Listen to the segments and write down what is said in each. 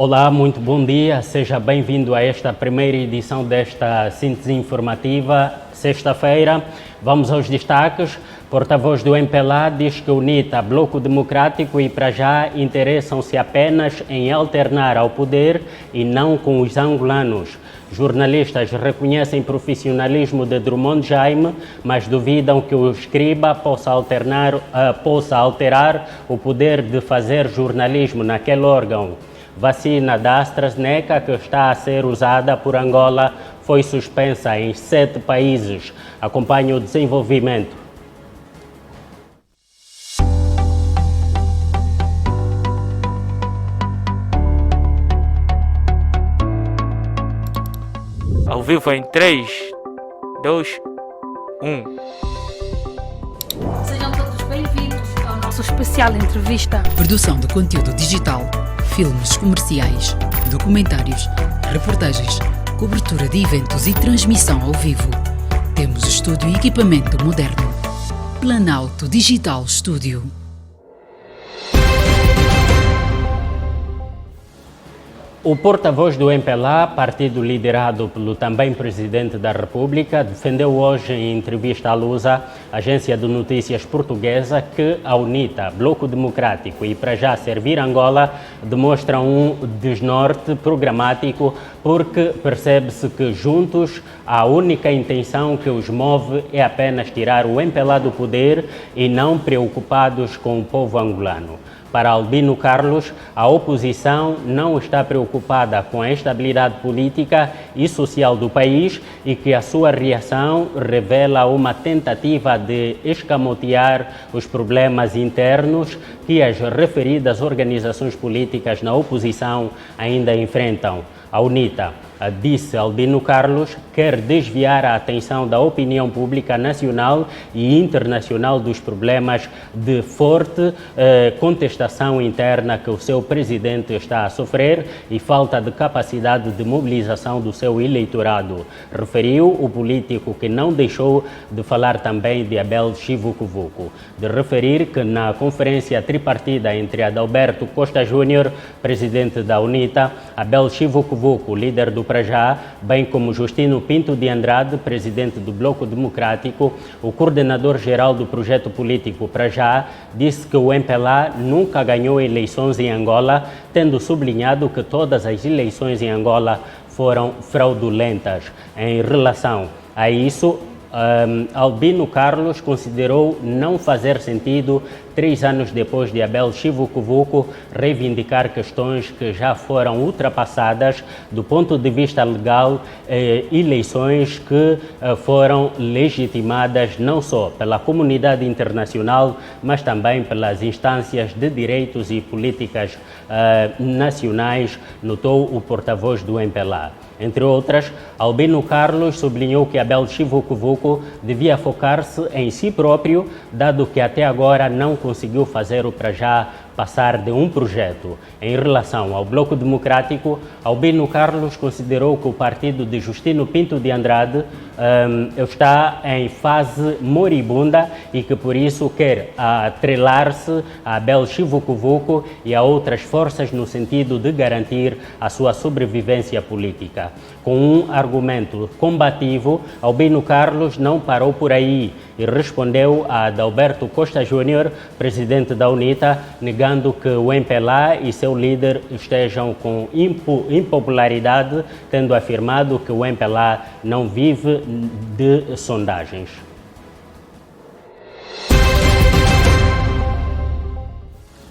Olá, muito bom dia. Seja bem-vindo a esta primeira edição desta síntese informativa. Sexta-feira, vamos aos destaques. Porta-voz do MPLA diz que UNITA, Bloco Democrático e para já interessam-se apenas em alternar ao poder e não com os angolanos. Jornalistas reconhecem profissionalismo de Drummond Jaime, mas duvidam que o escriba possa alterar o poder de fazer jornalismo naquele órgão. Vacina da AstraZeneca, que está a ser usada por Angola, foi suspensa em 7 países. Acompanhe o desenvolvimento. Ao vivo em 3, 2, 1. Sejam todos bem-vindos ao nosso especial entrevista. Produção de conteúdo digital, filmes comerciais, documentários, reportagens, cobertura de eventos e transmissão ao vivo. Temos estúdio e equipamento moderno. Planalto Digital Studio. O porta-voz do MPLA, partido liderado pelo também Presidente da República, defendeu hoje em entrevista à Lusa, agência de notícias portuguesa, que a UNITA, Bloco Democrático e para já servir Angola, demonstram um desnorte programático porque percebe-se que juntos a única intenção que os move é apenas tirar o MPLA do poder e não preocupados com o povo angolano. Para Albino Carlos, a oposição não está preocupada com a estabilidade política e social do país e que a sua reação revela uma tentativa de escamotear os problemas internos que as referidas organizações políticas na oposição ainda enfrentam. A UNITA, disse Albino Carlos, quer desviar a atenção da opinião pública nacional e internacional dos problemas de forte contestação interna que o seu presidente está a sofrer e falta de capacidade de mobilização do seu eleitorado. Referiu o político que não deixou de falar também de Abel Chivucovuco, de referir que na conferência tripartida entre Adalberto Costa Júnior, presidente da UNITA, Abel Chivucovuco, líder do Prajá, bem como Justino Pinto de Andrade, presidente do Bloco Democrático, o coordenador-geral do projeto político Prajá, disse que o MPLA nunca ganhou eleições em Angola, tendo sublinhado que todas as eleições em Angola foram fraudulentas. Em relação a isso, Albino Carlos considerou não fazer sentido, 3 anos depois de Abel Chivucovuco reivindicar questões que já foram ultrapassadas do ponto de vista legal, eleições que foram legitimadas não só pela comunidade internacional, mas também pelas instâncias de direitos e políticas nacionais, notou o porta-voz do MPLA. Entre outras, Albino Carlos sublinhou que Abel Chivucovuco devia focar-se em si próprio, dado que até agora não conseguiu fazer o Prajá passar de um projeto. Em relação ao Bloco Democrático, Albino Carlos considerou que o partido de Justino Pinto de Andrade está em fase moribunda e que por isso quer atrelar-se a Abel Chivucovuco e a outras forças no sentido de garantir a sua sobrevivência política. Com um argumento combativo, Albino Carlos não parou por aí e respondeu a Adalberto Costa Júnior, presidente da UNITA, negando que o MPLA e seu líder estejam com impopularidade, tendo afirmado que o MPLA não vive de sondagens.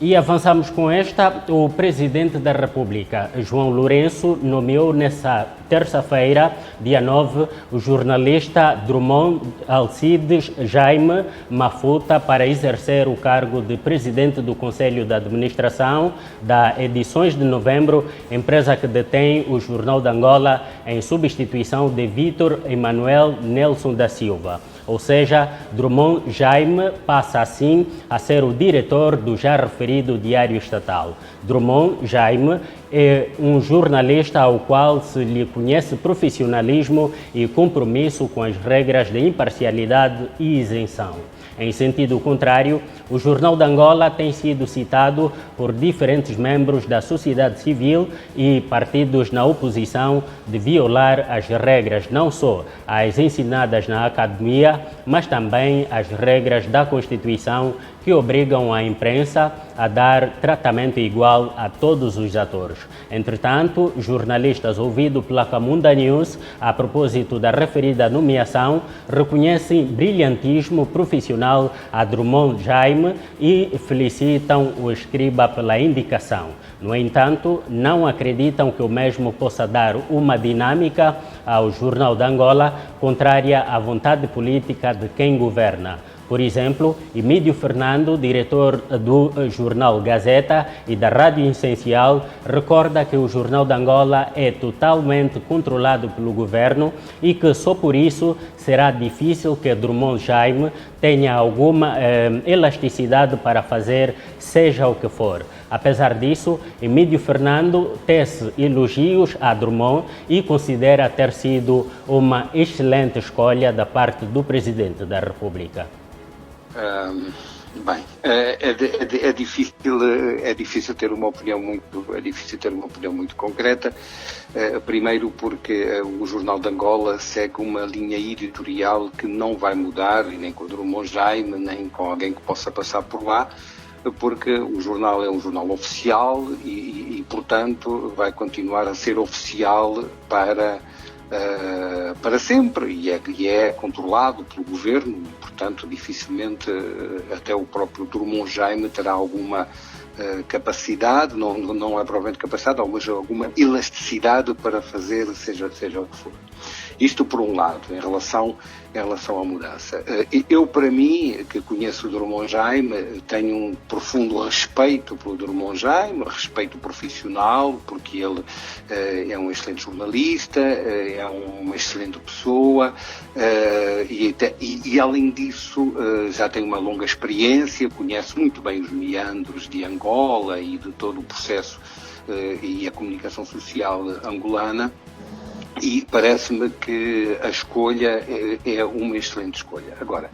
E avançamos com esta. O Presidente da República, João Lourenço, nomeou nessa terça-feira, dia 9, o jornalista Drummond Alcides Jaime Mafuta para exercer o cargo de Presidente do Conselho de Administração da Edições de Novembro, empresa que detém o Jornal de Angola, em substituição de Vítor Emanuel Nelson da Silva. Ou seja, Drummond Jaime passa assim a ser o diretor do já referido Diário Estatal. Drummond Jaime, é um jornalista ao qual se lhe conhece profissionalismo e compromisso com as regras de imparcialidade e isenção. Em sentido contrário, o Jornal de Angola tem sido citado por diferentes membros da sociedade civil e partidos na oposição de violar as regras não só as ensinadas na academia, mas também as regras da Constituição que obrigam a imprensa a dar tratamento igual a todos os atores. Entretanto, jornalistas ouvidos pela Camunda News, a propósito da referida nomeação, reconhecem brilhantismo profissional a Drummond Jaime e felicitam o escriba pela indicação. No entanto, não acreditam que o mesmo possa dar uma dinâmica ao Jornal de Angola contrária à vontade política de quem governa. Por exemplo, Emílio Fernando, diretor do jornal Gazeta e da Rádio Essencial, recorda que o Jornal de Angola é totalmente controlado pelo governo e que só por isso será difícil que Drummond Jaime tenha alguma elasticidade para fazer seja o que for. Apesar disso, Emílio Fernando tece elogios a Drummond e considera ter sido uma excelente escolha da parte do Presidente da República. É difícil ter uma opinião muito concreta. Primeiro porque o Jornal de Angola segue uma linha editorial que não vai mudar, e nem com o Drummond Jaime, nem com alguém que possa passar por lá, porque o jornal é um jornal oficial e portanto, vai continuar a ser oficial para sempre, e é controlado pelo governo, e, portanto, dificilmente até o próprio Drummond Jaime terá alguma capacidade, não é provavelmente capacidade, mas alguma elasticidade para fazer seja o que for. Isto por um lado, em relação à mudança. Eu, para mim, que conheço o Drummond Jaime, tenho um profundo respeito pelo Drummond Jaime, respeito profissional, porque ele é um excelente jornalista, é uma excelente pessoa, e além disso já tem uma longa experiência, conhece muito bem os meandros de Angola e de todo o processo e a comunicação social angolana. E parece-me que a escolha é uma excelente escolha. Agora,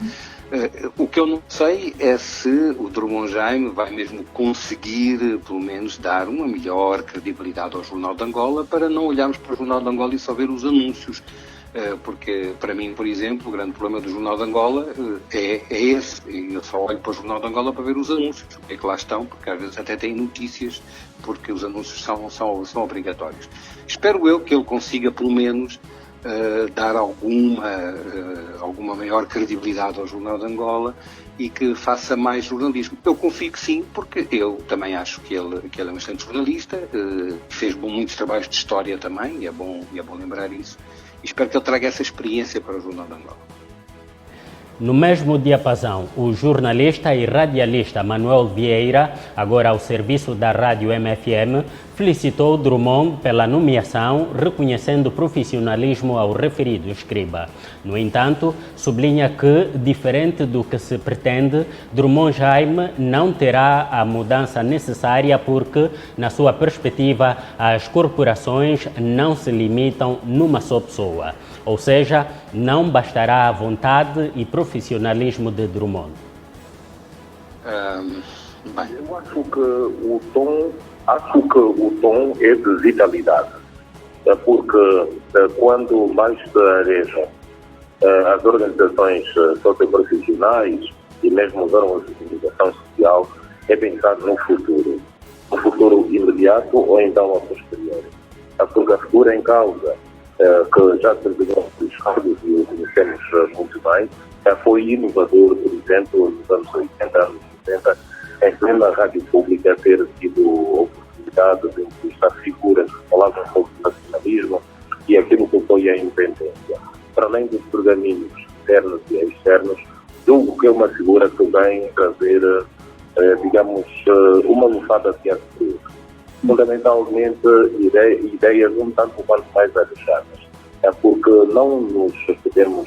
o que eu não sei é se o Drummond Jaime vai mesmo conseguir, pelo menos, dar uma melhor credibilidade ao Jornal de Angola, para não olharmos para o Jornal de Angola e só ver os anúncios. Porque, para mim, por exemplo, o grande problema do Jornal de Angola é esse. Eu só olho para o Jornal de Angola para ver os anúncios, o que é que lá estão, porque às vezes até tem notícias, porque os anúncios são obrigatórios. Espero eu que ele consiga, pelo menos, dar alguma maior credibilidade ao Jornal de Angola e que faça mais jornalismo. Eu confio que sim, porque eu também acho que ele é um excelente jornalista, fez muitos trabalhos de história também, e é bom lembrar isso. E espero que ele traga essa experiência para o Jornal de Angola. No mesmo diapasão, o jornalista e radialista Manuel Vieira, agora ao serviço da Rádio MFM, felicitou Drummond pela nomeação, reconhecendo o profissionalismo ao referido escriba. No entanto, sublinha que, diferente do que se pretende, Drummond Jaime não terá a mudança necessária porque, na sua perspectiva, as corporações não se limitam numa só pessoa. Ou seja, não bastará a vontade e profissionalismo de Drummond. Eu acho que o tom é de vitalidade, porque quando mais se arejam as organizações socioprofissionais e mesmo os órgãos de comunicação social, é pensar no futuro imediato ou então ao posterior. Porque a figura em causa, que já terminou os cargos e o conhecemos muito bem, foi inovador, por exemplo, nos anos 80, anos 90, em plena rádio pública, ter tido a oportunidade de entrevistar figuras que falavam sobre o nacionalismo e aquilo que foi a independência. Para além dos pergaminhos internos e externos, julgo que é uma figura que vem trazer, digamos, uma lufada de ar fresco. Fundamentalmente, ideias um tanto quanto mais alejadas, porque não nos podemos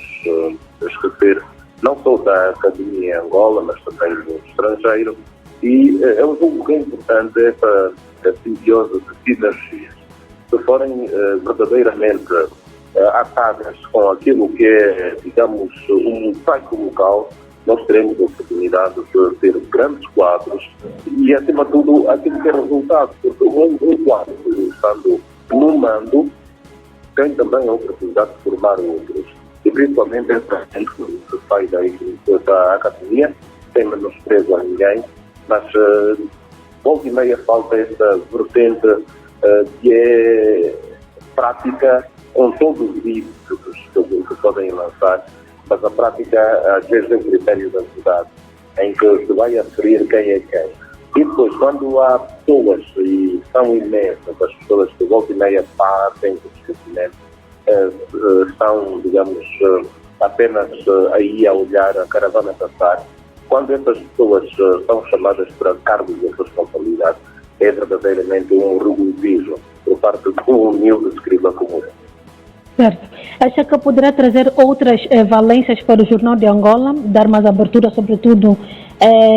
esquecer não só da academia em Angola, mas também no estrangeiro, e eu julgo que é importante simbiosa de sinergias, se forem verdadeiramente atadas com aquilo que é, digamos, um mosaico local, nós teremos a oportunidade de ter grandes quadros e, acima de tudo, aquilo que é resultado, porque um quadro, estando no mando, tem também a oportunidade de formar outros. E principalmente essa gente que sai da academia, sem menosprezo a ninguém, mas volta e meia falta essa vertente que é prática com todos os vídeos que podem lançar, mas a prática às vezes é o critério da verdade, em que se vai aferir quem é quem. E depois, quando há pessoas, e são imensas, as pessoas que volta e meia partem do esquecimento, estão, digamos, apenas aí a olhar a caravana passar. Quando essas pessoas são chamadas para cargos de responsabilidade, é verdadeiramente um regozijo por parte de um humilde escriba comum. Certo. Acha que poderá trazer outras valências para o Jornal de Angola, dar mais abertura, sobretudo,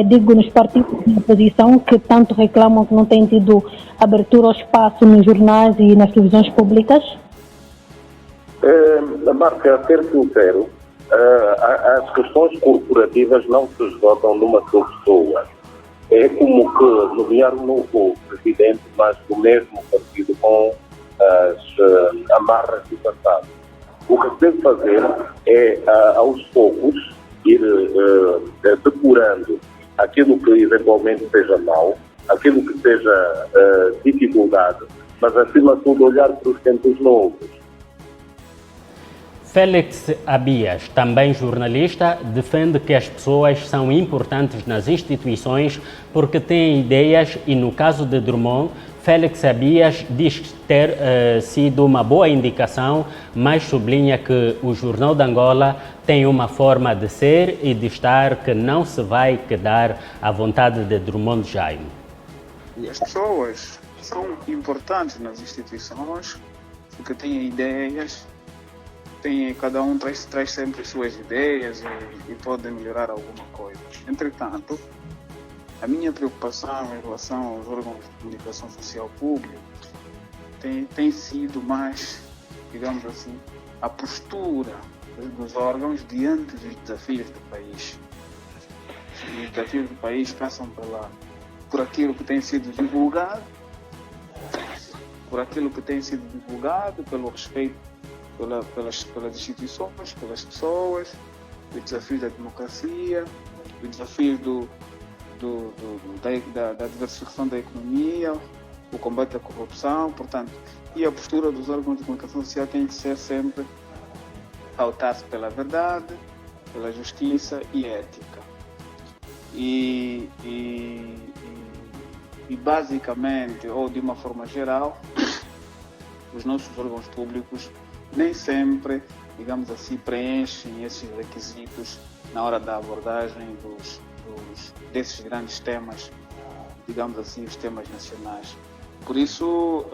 digo, nos partidos de oposição, que tanto reclamam que não têm tido abertura ao espaço nos jornais e nas televisões públicas? Marca, a ser sincero, as questões corporativas não se esgotam numa só pessoa. É como que nomear um novo presidente, mas do mesmo partido, com as amarras do passado. O que se deve fazer é, aos poucos, ir depurando aquilo que eventualmente seja mau, aquilo que seja dificuldade, mas acima de tudo olhar para os tempos novos. Félix Abias, também jornalista, defende que as pessoas são importantes nas instituições porque têm ideias e, no caso de Drummond, Félix Abias diz ter sido uma boa indicação, mas sublinha que o Jornal de Angola tem uma forma de ser e de estar que não se vai quedar à vontade de Drummond Jaime. As pessoas são importantes nas instituições porque têm ideias, cada um traz sempre suas ideias e pode melhorar alguma coisa. Entretanto, a minha preocupação em relação aos órgãos de comunicação social pública tem sido mais, digamos assim, a postura dos órgãos diante dos desafios do país. Os desafios do país passam por aquilo que tem sido divulgado, pelo respeito pelas instituições, pelas pessoas, os desafios da democracia, os desafios da diversificação da economia, o combate à corrupção, portanto, e a postura dos órgãos de comunicação social tem que ser sempre pautar-se pela verdade, pela justiça e ética. E basicamente, ou de uma forma geral, os nossos órgãos públicos nem sempre, digamos assim, preenchem esses requisitos na hora da abordagem desses grandes temas, digamos assim, os temas nacionais. Por isso,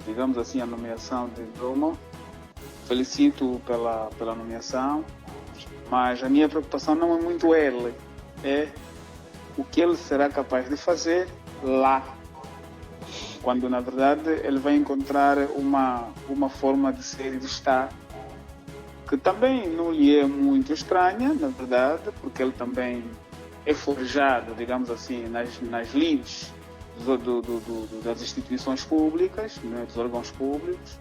digamos assim, a nomeação de Drummond, felicito pela nomeação, mas a minha preocupação não é muito ele, é o que ele será capaz de fazer lá, quando na verdade ele vai encontrar uma forma de ser e de estar que também não lhe é muito estranha, na verdade, porque ele também é forjado, digamos assim, nas lides das instituições públicas, né, dos órgãos públicos.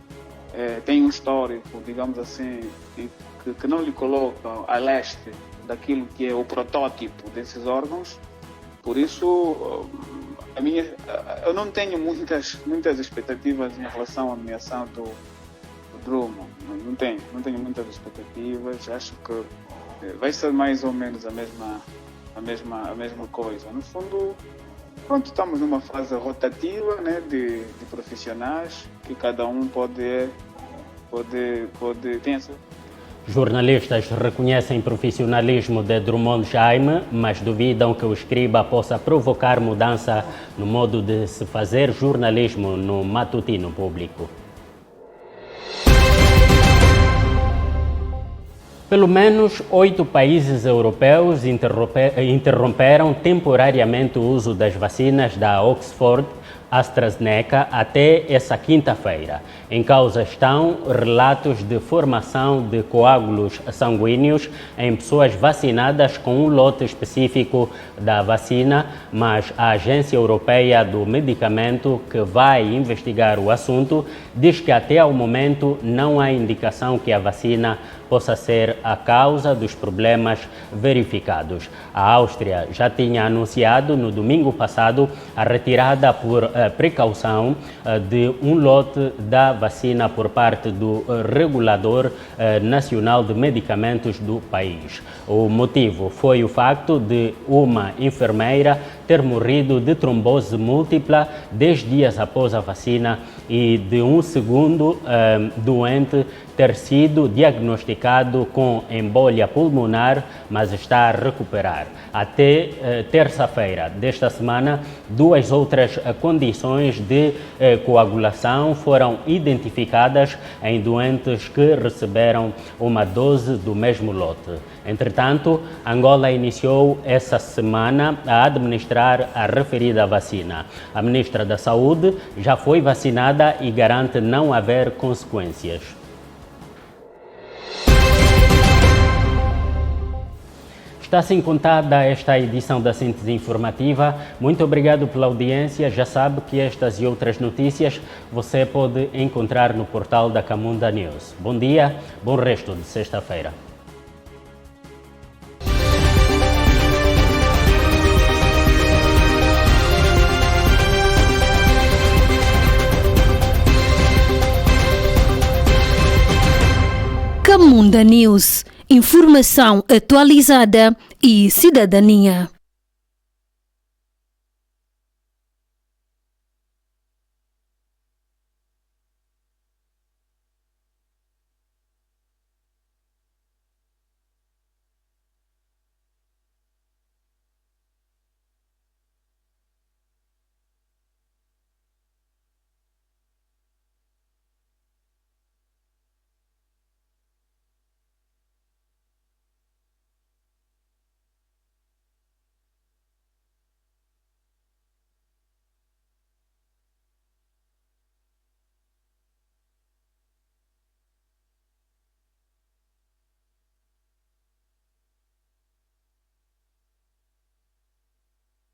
Tem um histórico, digamos assim, que não lhe coloca a leste daquilo que é o protótipo desses órgãos. Por isso, eu não tenho muitas expectativas em relação à nomeação do Drummond. Não tenho muitas expectativas. Acho que vai ser mais ou menos a mesma coisa. No fundo, pronto, estamos numa fase rotativa, né, de profissionais que cada um pode ter. Jornalistas reconhecem o profissionalismo de Drummond Jaime, mas duvidam que o escriba possa provocar mudança no modo de se fazer jornalismo no matutino público. Pelo menos 8 países europeus interromperam temporariamente o uso das vacinas da Oxford AstraZeneca até essa quinta-feira. Em causa estão relatos de formação de coágulos sanguíneos em pessoas vacinadas com um lote específico da vacina, mas a Agência Europeia do Medicamento, que vai investigar o assunto, diz que até ao momento não há indicação que a vacina possa ser a causa dos problemas verificados. A Áustria já tinha anunciado no domingo passado a retirada por precaução de um lote da vacina por parte do Regulador Nacional de Medicamentos do país. O motivo foi o facto de uma enfermeira ter morrido de trombose múltipla 10 dias após a vacina e de um segundo doente ter sido diagnosticado com embolia pulmonar, mas está a recuperar. Até terça-feira desta semana, 2 outras condições de coagulação foram identificadas em doentes que receberam uma dose do mesmo lote. Entretanto, Angola iniciou essa semana a administrar a referida vacina. A ministra da Saúde já foi vacinada e garante não haver consequências. Está assim contada esta edição da Síntese Informativa. Muito obrigado pela audiência. Já sabe que estas e outras notícias você pode encontrar no portal da Camunda News. Bom dia, bom resto de sexta-feira. Camunda News. Informação atualizada e cidadania.